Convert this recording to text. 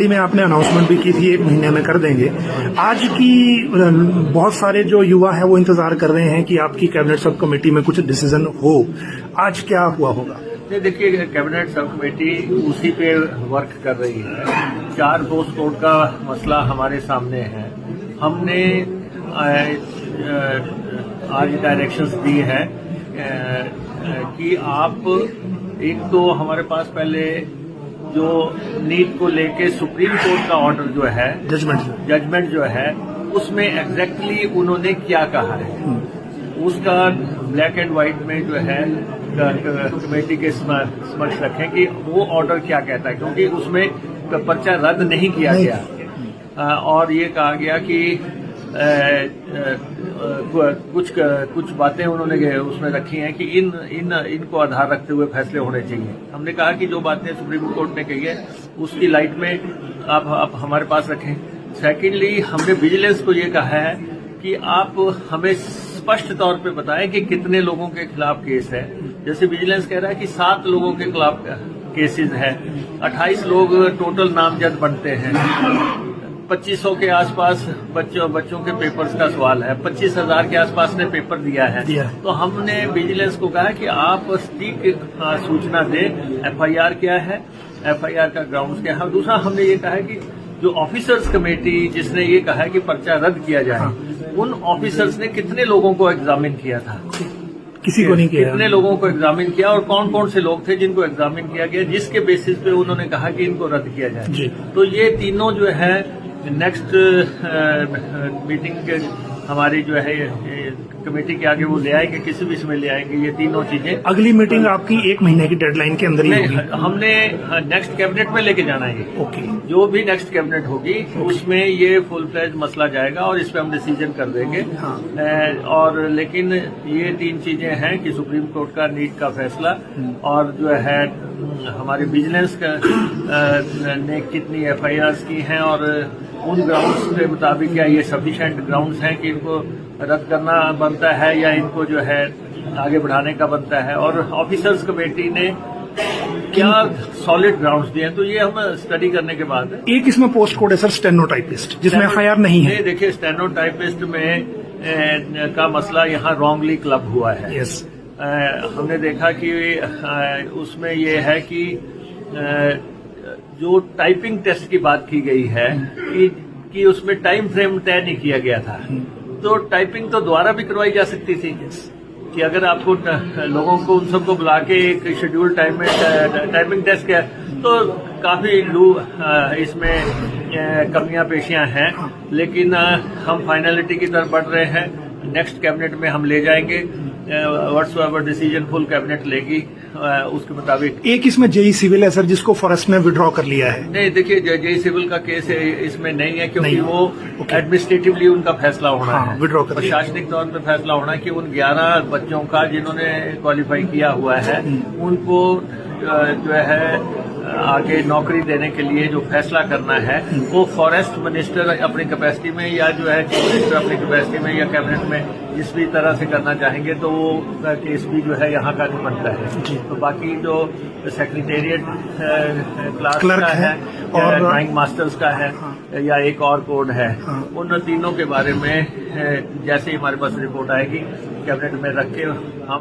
में आपने अनाउंसमेंट भी की थी 1 महीने में कर देंगे। आज की बहुत सारे जो युवा हैं वो इंतजार कर रहे हैं कि आपकी कैबिनेट सब कमेटी में कुछ डिसीजन हो। आज क्या हुआ होगा? नहीं, देखिए, कैबिनेट सब कमेटी उसी पे वर्क कर रही है। 4 पोस्ट कोड का मसला हमारे सामने है। हमने आज डायरेक्शंस दी है कि आप एक तो हमारे पास पहले जो नीट को लेके सुप्रीम कोर्ट का ऑर्डर जो है, जजमेंट जो है, उसमें एग्जैक्टली उन्होंने क्या कहा है उसका ब्लैक एंड व्हाइट में जो है कमेटी के समक्ष रखें कि वो ऑर्डर क्या कहता है, क्योंकि उसमें पर्चा रद्द नहीं किया गया और ये कहा गया कि कुछ बातें उन्होंने उसमें रखी हैं कि इनको आधार रखते हुए फैसले होने चाहिए। हमने कहा कि जो बातें सुप्रीम कोर्ट ने कही है उसकी लाइट में आप हमारे पास रखें। सेकेंडली, हमने विजिलेंस को ये कहा है कि आप हमें स्पष्ट तौर पे बताएं कि कितने लोगों के खिलाफ केस है। जैसे विजिलेंस कह रहा है कि 7 लोगों के खिलाफ केसेस है, 28 लोग टोटल नामजद बनते हैं, 2500 के आसपास बच्चों के पेपर्स का सवाल है, 25,000 के आसपास ने पेपर दिया है। तो हमने विजिलेंस को कहा कि आप सटीक सूचना दें, एफआईआर क्या है, एफआईआर का ग्राउंड्स क्या है। दूसरा, हमने ये कहा है कि जो ऑफिसर्स कमेटी जिसने ये कहा है कि पर्चा रद्द किया जाए, उन ऑफिसर्स ने कितने लोगों को एग्जामिन किया था? किसी को नहीं किया। कितने लोगों को एग्जामिन किया और कौन कौन से लोग थे जिनको एग्जामिन किया गया, जिसके बेसिस पे उन्होंने कहा कि इनको रद्द किया जाए। तो ये तीनों जो है नेक्स्ट मीटिंग हमारी जो है कमेटी के आगे वो ले आएंगे, किसी भी इसमें ले आएंगे ये तीनों चीजें। अगली मीटिंग आपकी 1 महीने की डेडलाइन के अंदर ही होगी? हमने नेक्स्ट कैबिनेट में लेके जाना है। ओके। जो भी नेक्स्ट कैबिनेट होगी उसमें ये फुल फ्लेज मसला जाएगा और इस पे हम डिसीजन कर देंगे। और लेकिन ये 3 चीजें हैं कि सुप्रीम कोर्ट का नीट का फैसला और जो है हमारे विजिलेंस ने कितनी एफआईआर्स की हैं और उन ग्राउंड्स के मुताबिक क्या ये सफिशिएंट ग्राउंड्स हैं कि इनको रद्द करना बनता है या इनको जो है आगे बढ़ाने का बनता है, और ऑफिसर्स कमेटी ने क्या सॉलिड ग्राउंड्स दिए हैं। तो ये हम स्टडी करने के बाद है। एक इसमें पोस्ट कोड है सर, स्टेनोटाइपिस्ट, जिसमें एफआईआर नहीं है। देखिए, स्टेनोटाइपिस्ट में का मसला यहाँ रॉन्गली क्लब हुआ है। यस। हमने देखा कि उसमें ये है कि जो टाइपिंग टेस्ट की बात की गई है कि उसमें टाइम फ्रेम तय नहीं किया गया था, तो टाइपिंग तो दोबारा भी करवाई जा सकती थी कि अगर आपको लोगों को उन सबको बुला के एक शेड्यूल टाइम में टाइपिंग टेस्ट किया तो काफी इसमें कमियां पेशियां हैं। लेकिन हम फाइनलिटी की तरफ बढ़ रहे हैं। नेक्स्ट कैबिनेट में हम ले जाएंगे, व्हाट्सएवर डिसीजन फुल कैबिनेट लेगी उसके मुताबिक। एक इसमें जेई सिविल है सर, जिसको फॉरेस्ट ने विड्रॉ कर लिया है। नहीं, देखिए, जेई सिविल का केस इसमें नहीं है क्योंकि वो एडमिनिस्ट्रेटिवली उनका फैसला होना है, विड्रॉ कर प्रशासनिक तौर पर फैसला होना है कि उन 11 बच्चों का जिन्होंने क्वालिफाई किया हुआ है उनको जो है आगे नौकरी देने के लिए जो फैसला करना है वो फॉरेस्ट मिनिस्टर अपनी कैपेसिटी में या जो है चीफ मिनिस्टर अपनी कैपेसिटी में या कैबिनेट में जिस भी तरह से करना चाहेंगे तो वो केस भी जो है यहाँ का नहीं बनता है। तो बाकी जो सेक्रेटेरिएट क्लास का है और ड्राइंग मास्टर्स का है या एक और कोड है, उन तीनों के बारे में जैसे ही हमारे पास रिपोर्ट आएगी कैबिनेट में रख के हम